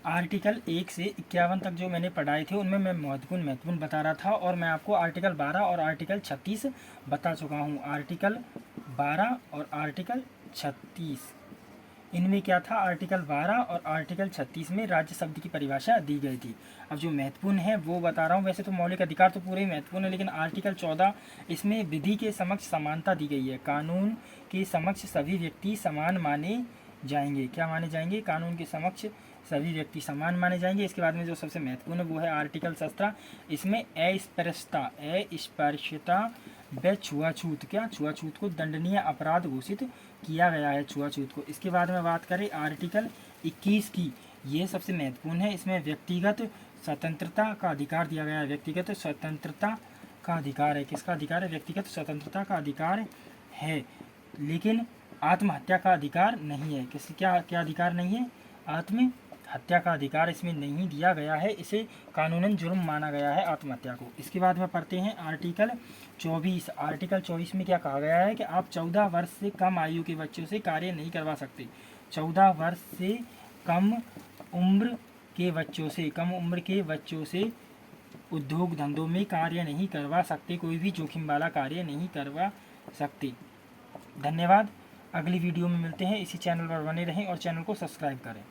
Article 1 से 51 तक जो मैंने पढ़ाए थे उनमें मैं महत्वपूर्ण बता रहा था, और मैं आपको आर्टिकल 12 और आर्टिकल 36 बता चुका हूँ। आर्टिकल 12 और आर्टिकल 36, इनमें क्या था, आर्टिकल 12 और आर्टिकल 36 में राज्य शब्द की परिभाषा दी गई थी। अब जो महत्वपूर्ण है वो बता रहा हूँ। वैसे तो मौलिक अधिकार तो पूरे ही महत्वपूर्ण है, लेकिन आर्टिकल 14, इसमें विधि के समक्ष समानता दी गई है। कानून के समक्ष सभी व्यक्ति समान माने जाएंगे। क्या माने जाएंगे? कानून के समक्ष सभी व्यक्ति समान माने जाएंगे। इसके बाद में जो सबसे महत्वपूर्ण है वो है आर्टिकल 17। इसमें अस्पृश्यता व छुआछूत, क्या छुआछूत को दंडनीय अपराध घोषित किया गया है, छुआछूत को। इसके बाद में बात करें आर्टिकल 21 की, ये सबसे महत्वपूर्ण है। इसमें व्यक्तिगत स्वतंत्रता का अधिकार दिया गया है। व्यक्तिगत स्वतंत्रता का अधिकार है। किसका अधिकार है? व्यक्तिगत स्वतंत्रता का अधिकार है, लेकिन आत्महत्या का अधिकार नहीं है। किस क्या क्या अधिकार नहीं है? आत्महत्या का अधिकार इसमें नहीं दिया गया है। इसे कानूनन जुर्म माना गया है आत्महत्या को। इसके बाद में पढ़ते हैं आर्टिकल 24। आर्टिकल 24 में क्या कहा गया है कि आप 14 वर्ष से कम आयु के बच्चों से कार्य नहीं करवा सकते। 14 वर्ष से कम उम्र के बच्चों से उद्योग धंधों में कार्य नहीं करवा सकते, कोई भी जोखिम वाला कार्य नहीं करवा सकते। धन्यवाद। अगली वीडियो में मिलते हैं। इसी चैनल पर बने रहें और चैनल को सब्सक्राइब करें।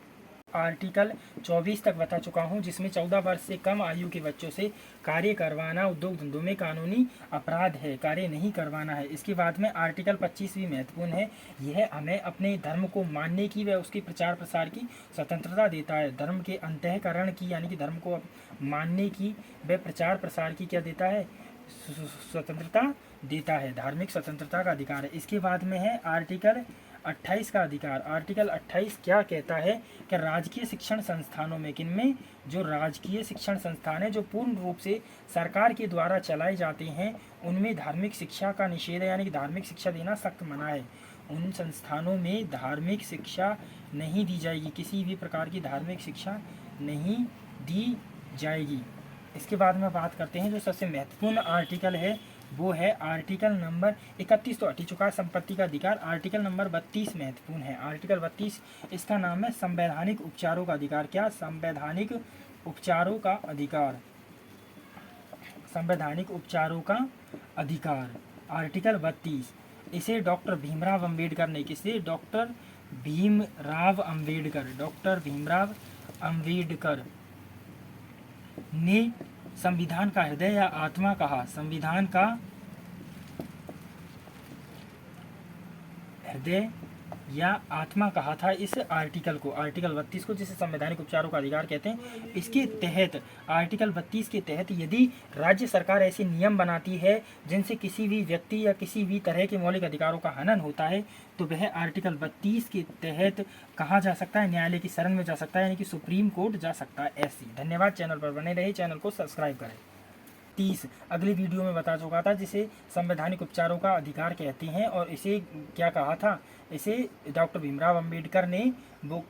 आर्टिकल 24 तक बता चुका हूं, जिसमें 14 वर्ष से कम आयु के बच्चों से कार्य करवाना उद्योग धंधों में कानूनी अपराध है, कार्य नहीं करवाना है। इसके बाद में आर्टिकल 25 भी महत्वपूर्ण है। यह हमें अपने धर्म को मानने की व उसके प्रचार प्रसार की स्वतंत्रता देता है। धर्म के अंतःकरण की, यानी कि धर्म को मानने की व प्रचार प्रसार की क्या देता है? स्वतंत्रता देता है। धार्मिक स्वतंत्रता का अधिकार है। इसके बाद में है आर्टिकल 28 का अधिकार। आर्टिकल 28 क्या कहता है कि राजकीय शिक्षण संस्थानों में, किनमें? जो राजकीय शिक्षण संस्थान है जो पूर्ण रूप से सरकार के द्वारा चलाए जाते हैं, उनमें धार्मिक शिक्षा का निषेध है, यानी कि धार्मिक शिक्षा देना सख्त मना है। उन संस्थानों में धार्मिक शिक्षा नहीं दी जाएगी, किसी भी प्रकार की धार्मिक शिक्षा नहीं दी जाएगी। इसके बाद में बात करते हैं जो सबसे महत्वपूर्ण आर्टिकल है वो है आर्टिकल नंबर 31, तो हट ही चुका है, संपत्ति का अधिकार। आर्टिकल नंबर 32 महत्वपूर्ण है। आर्टिकल 32, इसका नाम है संवैधानिक उपचारों का अधिकार। क्या? संवैधानिक उपचारों का अधिकार। संवैधानिक उपचारों का अधिकार, आर्टिकल 32। इसे डॉक्टर भीमराव अंबेडकर ने, किसे? डॉक्टर भीमराव अंबेडकर ने संविधान का हृदय या आत्मा कहा। संविधान का हृदय या आत्मा कहा था इस आर्टिकल को, आर्टिकल 32 को, जिसे संवैधानिक उपचारों का अधिकार कहते हैं। इसके तहत, आर्टिकल 32 के तहत, यदि राज्य सरकार ऐसे नियम बनाती है जिनसे किसी भी व्यक्ति या किसी भी तरह के मौलिक अधिकारों का हनन होता है, तो वह आर्टिकल 32 के तहत कहाँ जा सकता है? न्यायालय की शरण में जा सकता है, यानी कि सुप्रीम कोर्ट जा सकता है। ऐसी। धन्यवाद। चैनल पर बने रहे, चैनल को सब्सक्राइब करें। 30 अगली वीडियो में बता चुका था, जिसे संवैधानिक उपचारों का अधिकार कहते हैं, और इसे क्या कहा था? इसे डॉक्टर भीमराव अंबेडकर ने वो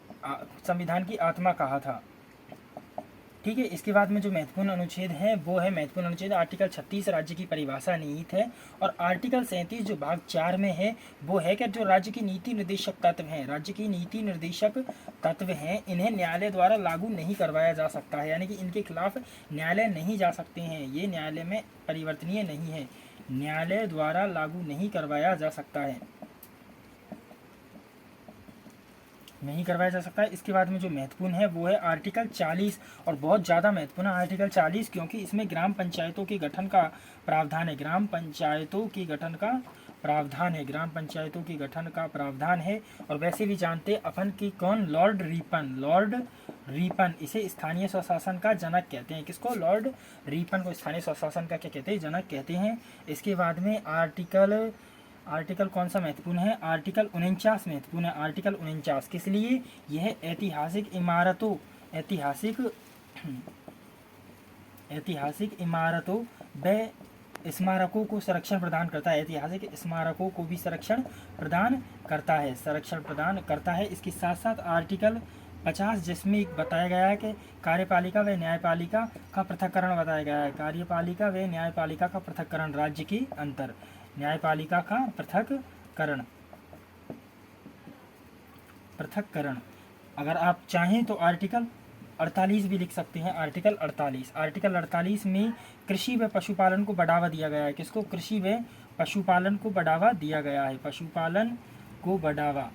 संविधान की आत्मा कहा था। ठीक है। इसके बाद में जो महत्वपूर्ण अनुच्छेद है वो है महत्वपूर्ण अनुच्छेद आर्टिकल 36, राज्य की परिभाषा निहित है। और आर्टिकल 37 जो भाग 4 में है वो है कि जो राज्य की नीति निर्देशक तत्व हैं, राज्य की नीति निर्देशक तत्व हैं, इन्हें न्यायालय द्वारा लागू नहीं करवाया जा सकता है, यानी कि इनके खिलाफ न्यायालय नहीं जा सकते हैं। ये न्यायालय में परिवर्तनीय नहीं है, न्यायालय द्वारा लागू नहीं करवाया जा सकता है, नहीं करवाया जा सकता है। इसके बाद में जो महत्वपूर्ण है वो है आर्टिकल 40, और बहुत ज़्यादा महत्वपूर्ण है आर्टिकल 40, क्योंकि इसमें ग्राम पंचायतों के गठन का प्रावधान है। ग्राम पंचायतों के गठन का प्रावधान है, ग्राम पंचायतों के गठन का प्रावधान है। और वैसे भी जानते अपन की कौन? लॉर्ड रिपन इसे स्थानीय स्वशासन का जनक कहते हैं। किसको? लॉर्ड रिपन को स्थानीय स्वशासन का क्या कहते हैं? जनक कहते हैं। इसके बाद में आर्टिकल कौन सा महत्वपूर्ण है? आर्टिकल 49 महत्वपूर्ण है। आर्टिकल 49 किस लिए? यह ऐतिहासिक इमारतों व स्मारकों को संरक्षण प्रदान करता है। ऐतिहासिक स्मारकों को भी संरक्षण प्रदान करता है, इसके साथ साथ आर्टिकल 50 जिसमें बताया गया है कि कार्यपालिका व न्यायपालिका का पृथक्करण बताया गया है। कार्यपालिका व न्यायपालिका का पृथक्करण, राज्य के अंतर, न्यायपालिका का पृथक्करण। अगर आप चाहें तो आर्टिकल 48 भी लिख सकते हैं, आर्टिकल 48। आर्टिकल 48 में कृषि व पशुपालन को बढ़ावा दिया गया है। किसको? कृषि व पशुपालन को बढ़ावा दिया गया है, पशुपालन को बढ़ावा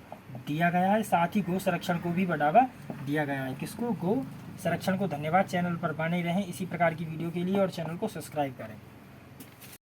दिया गया है। साथ ही गो संरक्षण को भी बढ़ावा दिया गया है। किसको? गो संरक्षण को। धन्यवाद। चैनल पर बने रहें इसी प्रकार की वीडियो के लिए और चैनल को सब्सक्राइब करें।